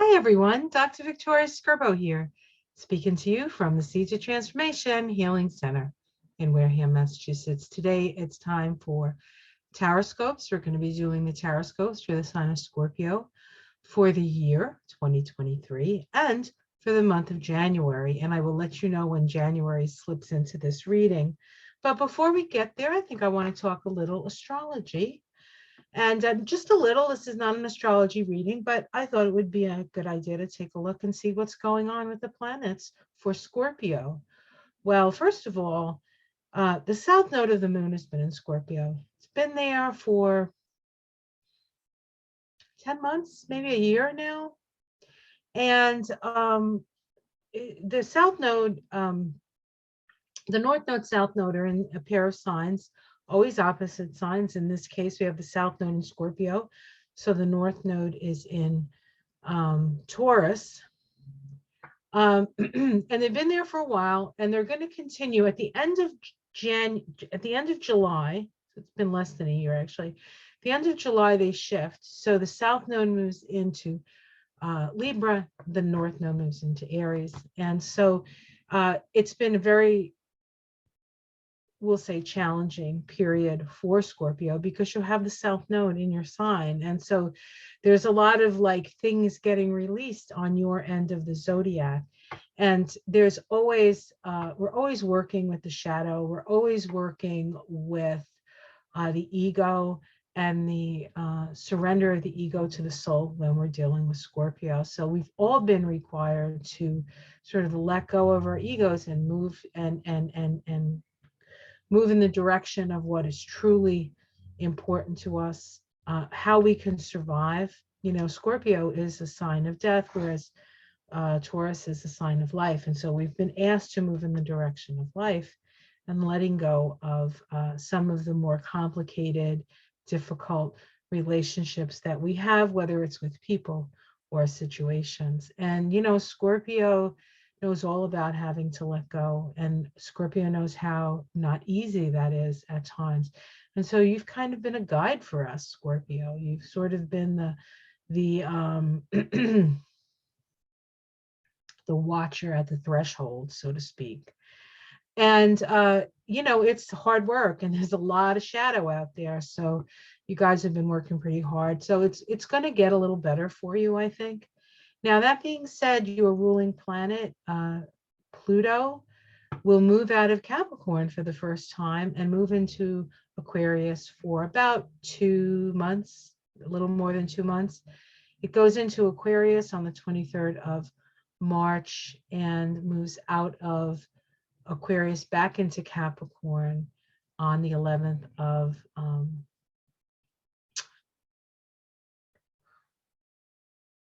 Hi everyone, Dr. Victoria Scorbo here, speaking to you from the Seeds of Transformation Healing Center in Wareham, Massachusetts. Today it's time for Tarot-Scopes. We're going to be doing the Tarot-Scopes for the sign of Scorpio for the year 2023 and for the month of January. And I will let you know when January slips into this reading. But before we get there, I think I want to talk a little astrology. And just a little, this is not an astrology reading, but I thought it would be a good idea to take a look and see what's going on with the planets for Scorpio. Well, first of all, the south node of the moon has been in Scorpio. It's been there for 10 months, maybe a year now. And the south node, the north node, south node are in a pair of signs, always opposite signs. In this case, we have the south node in Scorpio. So the north node is in Taurus. And they've been there for a while, and they're going to continue at the end of July. So it's been less than a year, actually. At the end of July, they shift. So the south node moves into Libra, the north node moves into Aries. And so it's been a very, we'll say, challenging period for Scorpio because you'll have the south node in your sign. And so there's a lot of like things getting released on your end of the zodiac. And there's always, we're always working with the shadow. We're always working with the ego and the surrender of the ego to the soul when we're dealing with Scorpio. So we've all been required to sort of let go of our egos and move and move in the direction of what is truly important to us, how we can survive. You know, Scorpio is a sign of death, whereas Taurus is a sign of life. And so we've been asked to move in the direction of life and letting go of some of the more complicated, difficult relationships that we have, whether it's with people or situations. And, you know, Scorpio knows all about having to let go, and Scorpio knows how not easy that is at times. And so you've kind of been a guide for us, Scorpio. You've sort of been the the watcher at the threshold, so to speak. And you know, it's hard work, and there's a lot of shadow out there. So you guys have been working pretty hard. So it's going to get a little better for you, I think. Now, that being said, your ruling planet, Pluto, will move out of Capricorn for the first time and move into Aquarius for about 2 months, a little more than 2 months. It goes into Aquarius on the 23rd of March and moves out of Aquarius back into Capricorn on the 11th of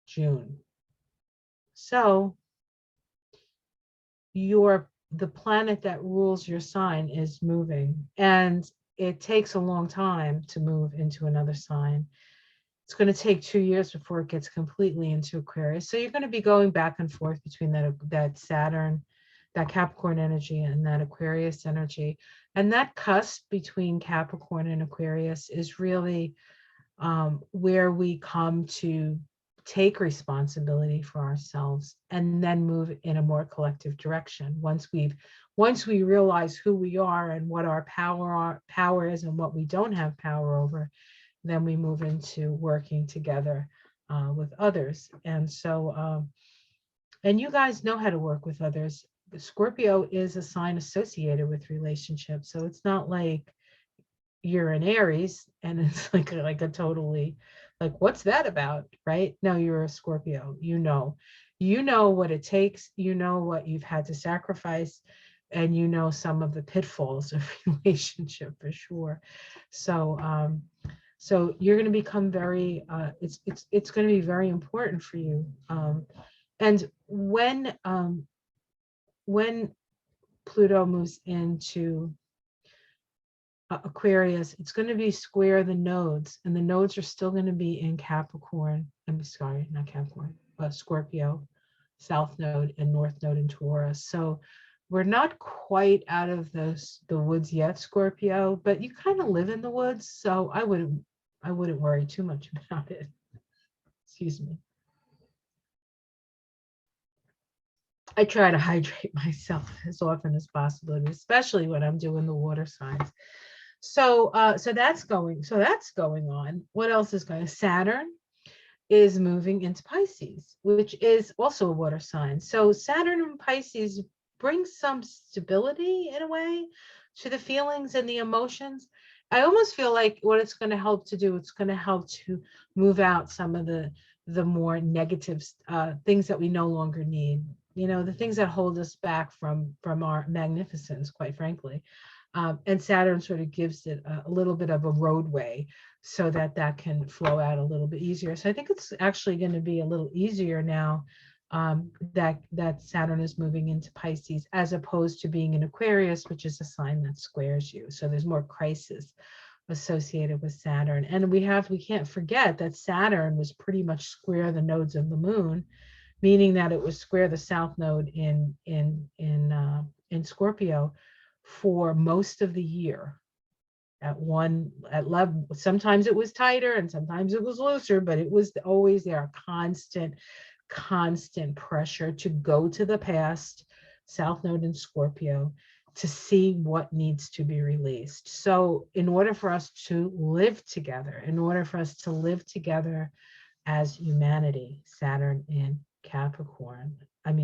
June. So the planet that rules your sign is moving, and it takes a long time to move into another sign. It's going to take 2 years before it gets completely into Aquarius. So you're going to be going back and forth between that Saturn, that Capricorn energy, and that Aquarius energy. And that cusp between Capricorn and Aquarius is really where we come to take responsibility for ourselves and then move in a more collective direction. Once we realize who we are and what our power is and what we don't have power over, then we move into working together with others. And so, and you guys know how to work with others. Scorpio is a sign associated with relationships. So it's not like you're an Aries and it's like a totally like, what's that about, right? No, you're a Scorpio. You know what it takes. You know what you've had to sacrifice, and you know some of the pitfalls of relationship for sure. So so you're going to become very it's going to be very important for you. And when Pluto moves into Aquarius, it's going to be square the nodes, and the nodes are still going to be in Capricorn. I'm sorry, not Capricorn, but Scorpio, South Node and North Node in Taurus. So we're not quite out of the woods yet, Scorpio, but you kind of live in the woods, so I wouldn't worry too much about it. Excuse me. I try to hydrate myself as often as possible, especially when I'm doing the water signs. So that's going on. What else is going? Saturn is moving into Pisces, which is also a water sign. So Saturn and Pisces brings some stability in a way to the feelings and the emotions. I almost feel like what it's going to help to do, it's going to help to move out some of the more negative things that we no longer need. You know, the things that hold us back from our magnificence, quite frankly. And Saturn sort of gives it a little bit of a roadway so that that can flow out a little bit easier. So I think it's actually going to be a little easier now that Saturn is moving into Pisces, as opposed to being in Aquarius, which is a sign that squares you. So there's more crisis associated with Saturn. And we can't forget that Saturn was pretty much square the nodes of the moon, meaning that it was square the south node in Scorpio for most of the year. At 11, sometimes it was tighter and sometimes it was looser, but it was always there, constant pressure to go to the past, south node in Scorpio, to see what needs to be released. So in order for us to live together, as humanity, Saturn in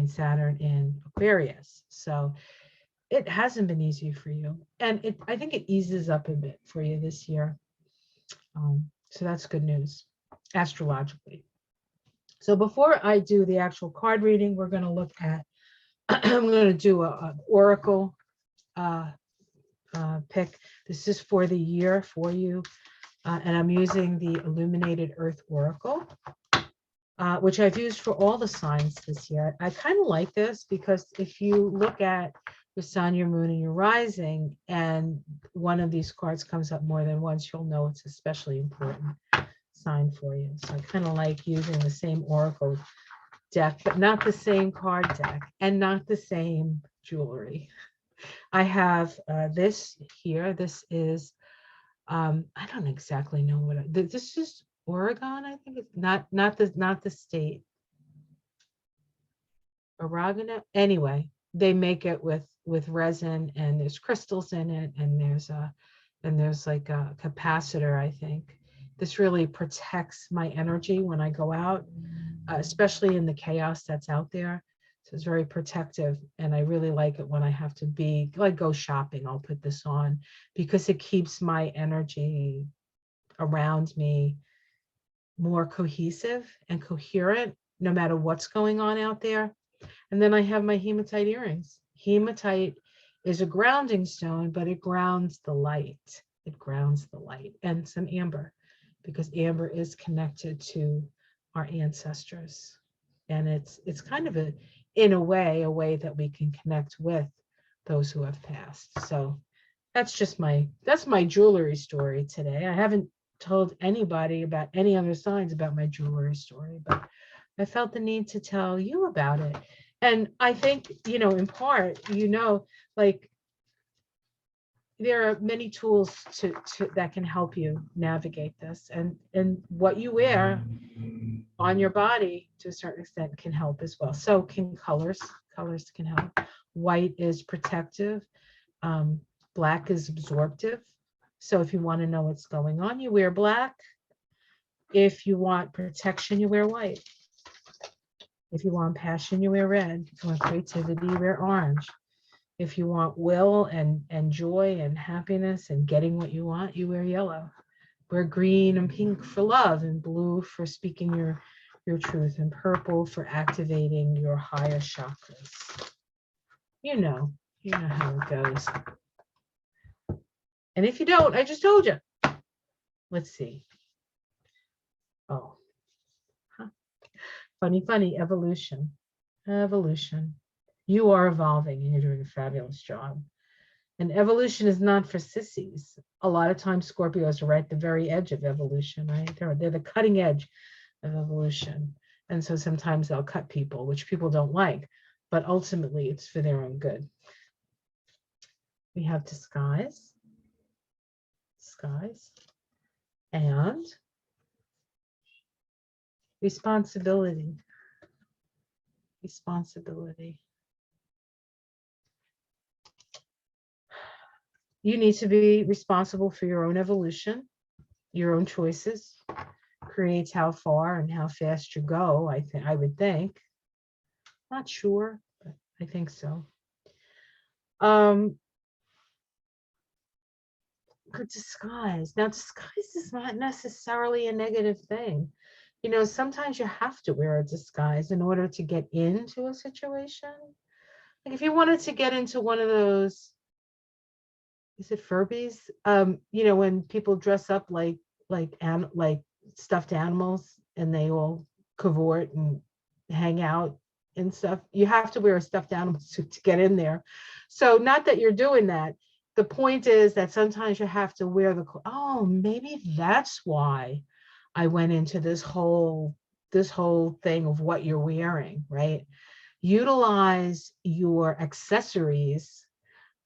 Saturn in Aquarius. So it hasn't been easy for you. And I think it eases up a bit for you this year. So that's good news, astrologically. So before I do the actual card reading, we're going to look at, I'm going to do an oracle pick. This is for the year for you. And I'm using the Illuminated Earth Oracle, which I've used for all the signs this year. I kind of like this because if you look at your sun, your moon, and your rising, and one of these cards comes up more than once, you'll know it's especially important sign for you. So I kind of like using the same oracle deck, but not the same card deck and not the same jewelry. I have this here. This is, I don't exactly know what, this is Oregon, I think it's not the state. Oregano. Anyway, they make it with resin, and there's crystals in it, and there's like a capacitor, I think. This really protects my energy when I go out, especially in the chaos that's out there. So it's very protective, and I really like it when I have to be like go shopping. I'll put this on because it keeps my energy around me more cohesive and coherent, no matter what's going on out there. And then I have my hematite earrings. Hematite is a grounding stone, but it grounds the light. It grounds the light, and some amber, because amber is connected to our ancestors. And it's kind of in a way that we can connect with those who have passed. So that's my jewelry story today. I haven't told anybody about any other signs about my jewelry story, but I felt the need to tell you about it. And I think, in part, like there are many tools to that can help you navigate this, and what you wear on your body to a certain extent can help as well. So can colors can help. White is protective. Black is absorptive. So if you want to know what's going on, you wear black. If you want protection, you wear white. If you want passion, you wear red. If you want creativity, you wear orange. If you want will and joy and happiness and getting what you want, you wear yellow. Wear green and pink for love, and blue for speaking your truth, and purple for activating your higher chakras. You know how it goes. And if you don't, I just told you. Let's see. Oh, funny, evolution. You are evolving, and you're doing a fabulous job. And evolution is not for sissies. A lot of times Scorpios are right at the very edge of evolution, right? They're the cutting edge of evolution. And so sometimes they'll cut people, which people don't like, but ultimately it's for their own good. We have disguise, and responsibility. You need to be responsible for your own evolution, your own choices, creates how far and how fast you go, I would think. Not sure, but I think so. Good disguise. Now, disguise is not necessarily a negative thing. You know, sometimes you have to wear a disguise in order to get into a situation. Like if you wanted to get into one of those, is it Furbies? You know, when people dress up like stuffed animals and they all cavort and hang out and stuff. You have to wear a stuffed animal suit to get in there. So not that you're doing that. The point is that sometimes you have to wear oh, maybe that's why I went into this whole thing of what you're wearing, right? Utilize your accessories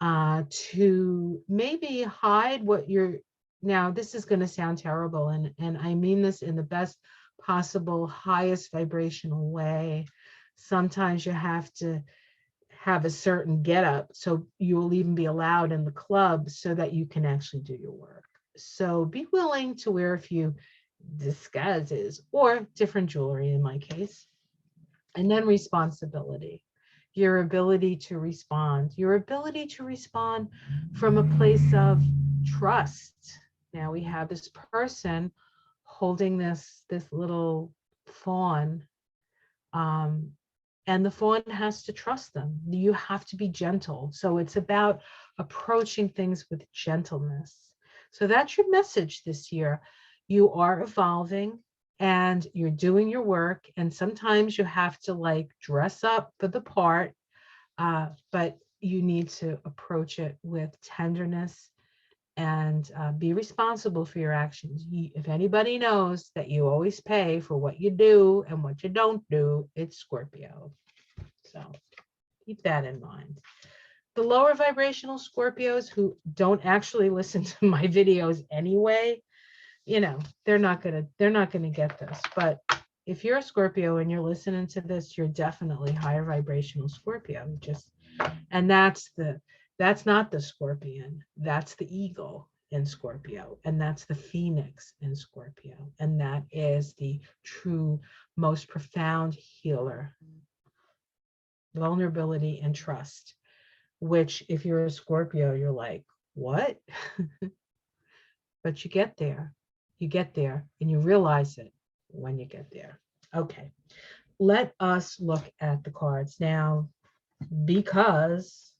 to maybe hide what you're. Now this is going to sound terrible, and I mean this in the best possible, highest vibrational way. Sometimes you have to have a certain get up so you will even be allowed in the club so that you can actually do your work. So be willing to wear a few disguises or different jewelry in my case. And then responsibility, your ability to respond, from a place of trust. Now we have this person holding this little fawn, and the fawn has to trust them. You have to be gentle. So it's about approaching things with gentleness. So that's your message this year. You are evolving and you're doing your work. And sometimes you have to like dress up for the part, but you need to approach it with tenderness and be responsible for your actions. If anybody knows that you always pay for what you do and what you don't do, it's Scorpio. So keep that in mind. The lower vibrational Scorpios who don't actually listen to my videos anyway, you know, they're not gonna get this. But if you're a Scorpio and you're listening to this, you're definitely higher vibrational Scorpio. And that's not the scorpion, that's the eagle in Scorpio, and that's the phoenix in Scorpio, and that is the true, most profound healer. Vulnerability and trust, which if you're a Scorpio, you're like, what? But you get there, and you realize it when you get there. Okay, let us look at the cards now, because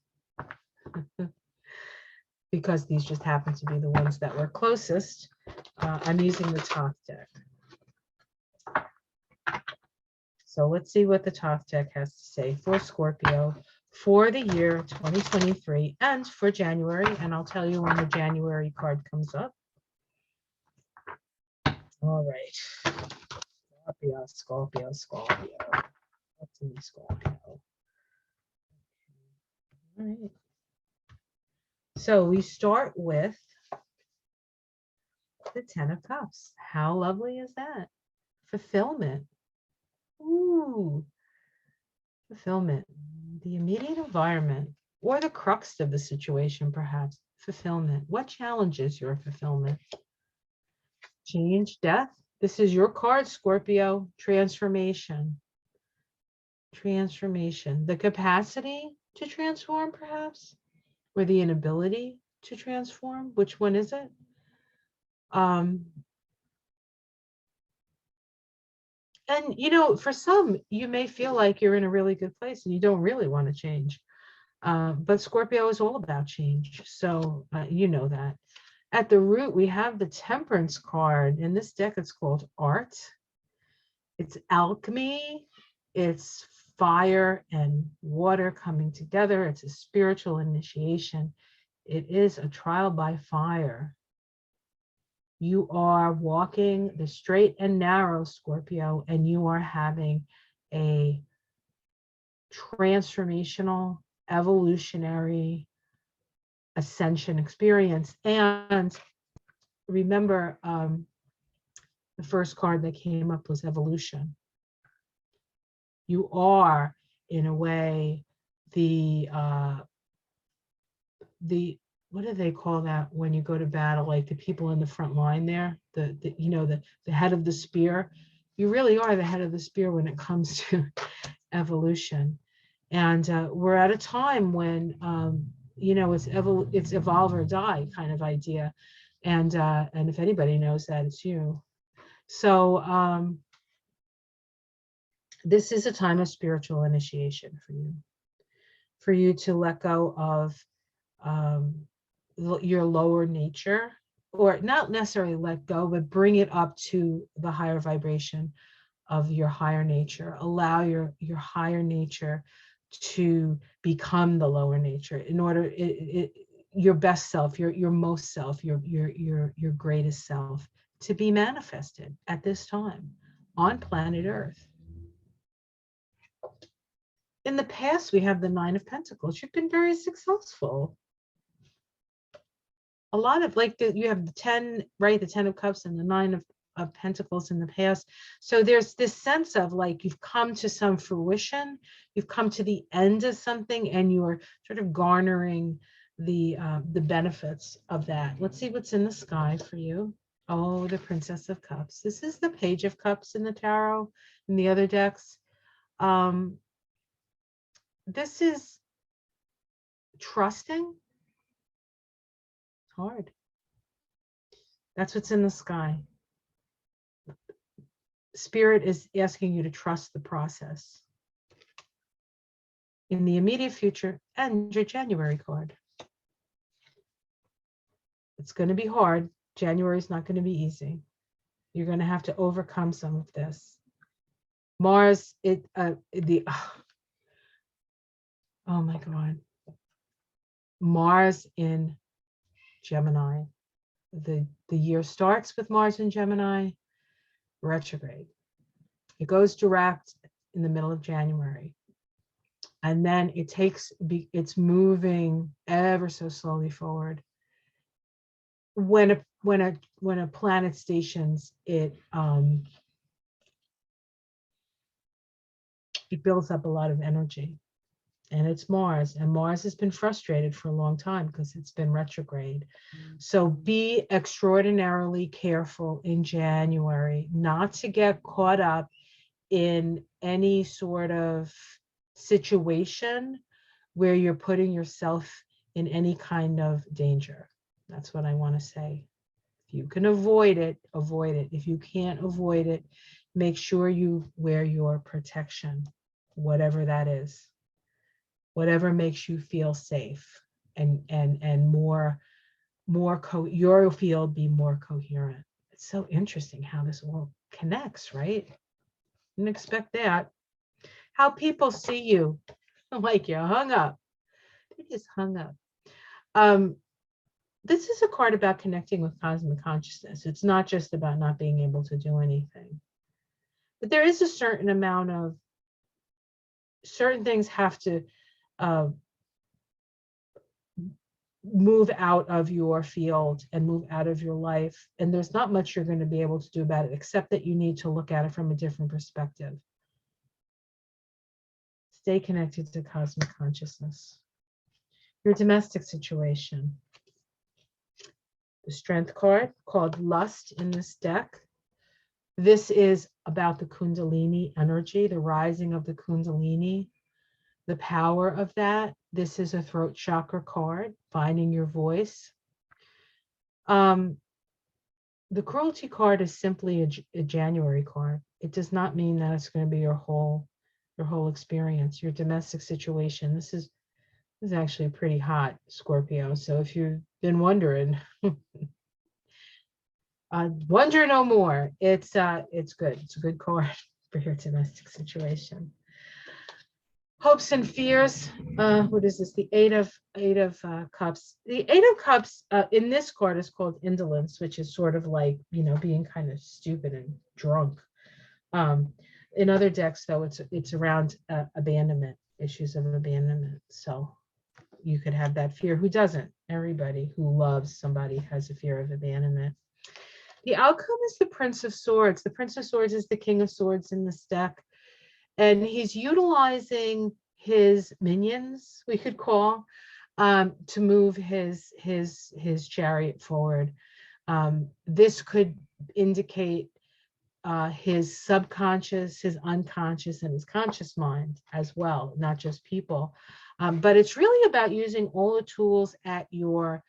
these just happen to be the ones that were closest. I'm using the Thoth Deck. So let's see what the Thoth Deck has to say for Scorpio for the year 2023 and for January. And I'll tell you when the January card comes up. All right. Scorpio. What's in Scorpio? All right. So we start with the 10 of Cups. How lovely is that? Fulfillment. Ooh, fulfillment. The immediate environment, or the crux of the situation, perhaps. Fulfillment. What challenges your fulfillment? Change, death. This is your card, Scorpio. Transformation. The capacity to transform, perhaps, or the inability to transform. Which one is it? And, you know, for some, you may feel like you're in a really good place and you don't really want to change. But Scorpio is all about change. So you know that. At the root, we have the Temperance card. In this deck, it's called Art. It's alchemy. It's fire and water coming together. It's a spiritual initiation. It is a trial by fire. You are walking the straight and narrow, Scorpio, and you are having a transformational, evolutionary ascension experience. And remember, the first card that came up was evolution. You are, in a way, the what do they call that when you go to battle, like the people in the front line there, the head of the spear. You really are the head of the spear when it comes to evolution. And we're at a time when it's evolve or die kind of idea. And if anybody knows that, it's you. So this is a time of spiritual initiation for you to let go of your lower nature, or not necessarily let go, but bring it up to the higher vibration of your higher nature. Allow your higher nature to become the lower nature in order your best self, your most self, your greatest self to be manifested at this time on planet Earth. In the past, we have the Nine of Pentacles. You've been very successful. A lot of you have the 10, right? The 10 of Cups and the Nine of Pentacles in the past. So there's this sense of like you've come to some fruition, you've come to the end of something, and you're sort of garnering the benefits of that. Let's see what's in the sky for you. Oh, the Princess of Cups. This is the Page of Cups in the tarot and the other decks. This is trusting. Hard. That's what's in the sky. Spirit is asking you to trust the process. In the immediate future, and your January card. It's going to be hard. January is not going to be easy. You're going to have to overcome some of this. Mars, oh my God. Mars in Gemini. The year starts with Mars in Gemini, retrograde. It goes direct in the middle of January. And then it's moving ever so slowly forward. When a planet stations, it builds up a lot of energy. And it's Mars, and Mars has been frustrated for a long time because it's been retrograde. So be extraordinarily careful in January not to get caught up in any sort of situation where you're putting yourself in any kind of danger. That's what I want to say. If you can avoid it, avoid it. If you can't avoid it, make sure you wear your protection, whatever that is. Whatever makes you feel safe and your field be more coherent. It's so interesting how this all connects, right? Didn't expect that. How people see you, like you're hung up. They just hung up. This is a card about connecting with cosmic consciousness. It's not just about not being able to do anything. But there is a certain amount of certain things have to move out of your field and move out of your life. And there's not much you're going to be able to do about it, except that you need to look at it from a different perspective. Stay connected to cosmic consciousness. Your domestic situation. The Strength card, called Lust in this deck. This is about the Kundalini energy, the rising of the Kundalini, the power of that. This is a throat chakra card, finding your voice. The Cruelty card is simply a January card. It does not mean that it's going to be your whole experience, your domestic situation. This is actually pretty hot, Scorpio. So if you've been wondering, wonder no more. It's good. It's a good card for your domestic situation. Hopes and fears. What is this? The Eight of Cups. The Eight of Cups in this card is called indolence, which is sort of like, being kind of stupid and drunk. In other decks, though, it's around abandonment, issues of abandonment. So you could have that fear. Who doesn't? Everybody who loves somebody has a fear of abandonment. The outcome is the Prince of Swords. The Prince of Swords is the King of Swords in this deck. And he's utilizing his minions, we could call, to move his chariot forward. This could indicate his subconscious, his unconscious, and his conscious mind as well, not just people. But it's really about using all the tools at your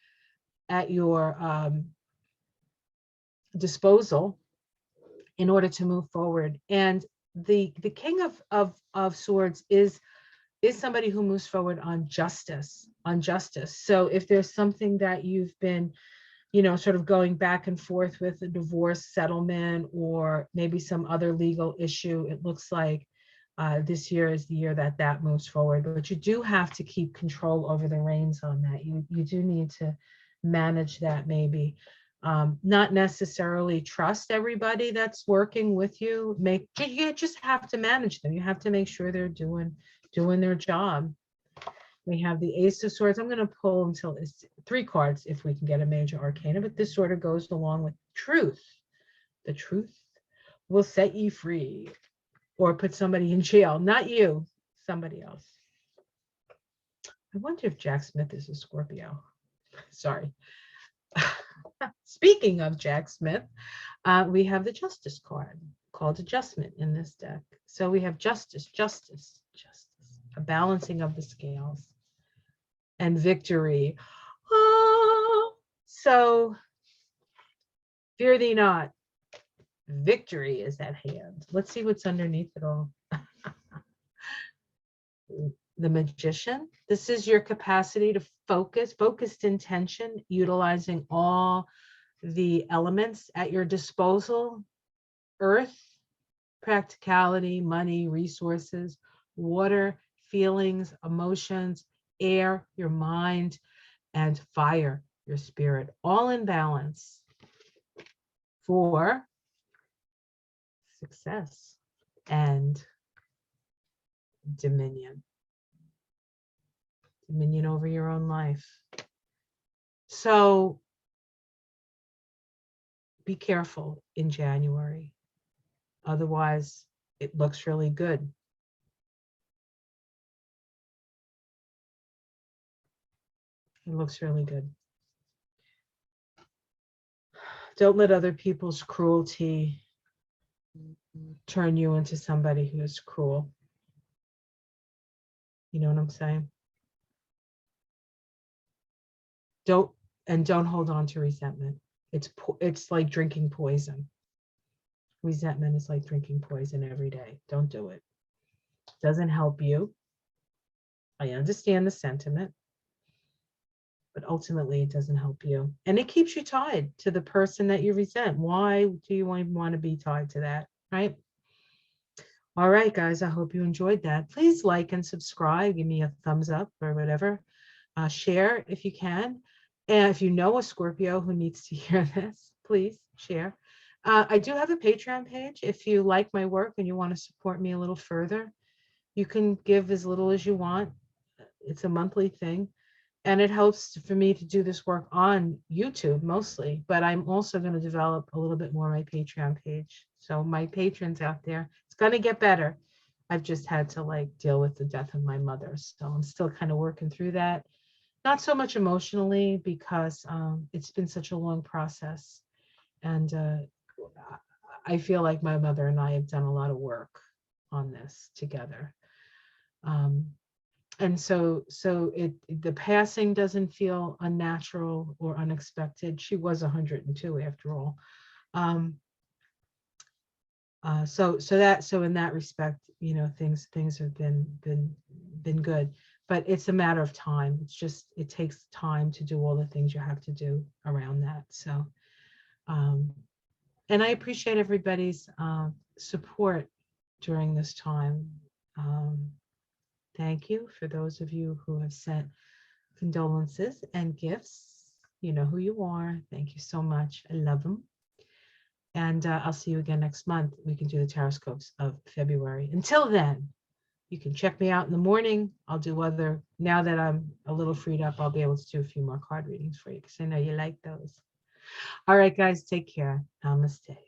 disposal in order to move forward. And the King of Swords is somebody who moves forward on justice. So if there's something that you've been, sort of going back and forth with, a divorce settlement or maybe some other legal issue, it looks like this year is the year that moves forward. But you do have to keep control over the reins on that. You do need to manage that, maybe. Not necessarily trust everybody that's working with you. You just have to manage them. You have to make sure they're doing their job. We have the Ace of Swords. I'm going to pull until it's 3 cards if we can get a major arcana, but this sort of goes along with truth. The truth will set you free or put somebody in jail. Not you, somebody else. I wonder if Jack Smith is a Scorpio. Sorry. Speaking of Jack Smith, we have the Justice card called Adjustment in this deck. So we have justice, a balancing of the scales, and victory. So fear thee not. Victory is at hand. Let's see what's underneath it all. The Magician. This is your capacity to focused intention, utilizing all the elements at your disposal: earth, practicality, money, resources; water, feelings, emotions; air, your mind; and fire, your spirit, all in balance for success and dominion over your own life. So be careful in January. Otherwise, it looks really good. It looks really good. Don't let other people's cruelty turn you into somebody who is cruel. You know what I'm saying? Don't hold on to resentment. It's like drinking poison. Resentment is like drinking poison every day. Don't do it. It doesn't help you. I understand the sentiment, but ultimately it doesn't help you. And it keeps you tied to the person that you resent. Why do you want to be tied to that, right? All right, guys, I hope you enjoyed that. Please like and subscribe. Give me a thumbs up or whatever. Share if you can. And if you know a Scorpio who needs to hear this, please share. I do have a Patreon page. If you like my work and you want to support me a little further, you can give as little as you want. It's a monthly thing. And it helps for me to do this work on YouTube mostly, but I'm also going to develop a little bit more my Patreon page. So my patrons out there, it's going to get better. I've just had to deal with the death of my mother. So I'm still kind of working through that. Not so much emotionally because it's been such a long process. And I feel like my mother and I have done a lot of work on this together. And so the passing doesn't feel unnatural or unexpected. She was 102 after all. So in that respect, things have been good, but it's a matter of time. It takes time to do all the things you have to do around that. So, and I appreciate everybody's support during this time. Thank you for those of you who have sent condolences and gifts. You know who you are. Thank you so much. I love them. And I'll see you again next month. We can do the Tarot-Scopes of February. Until then, you can check me out in the morning. I'll do now that I'm a little freed up, I'll be able to do a few more card readings for you because I know you like those. All right, guys, take care. Namaste.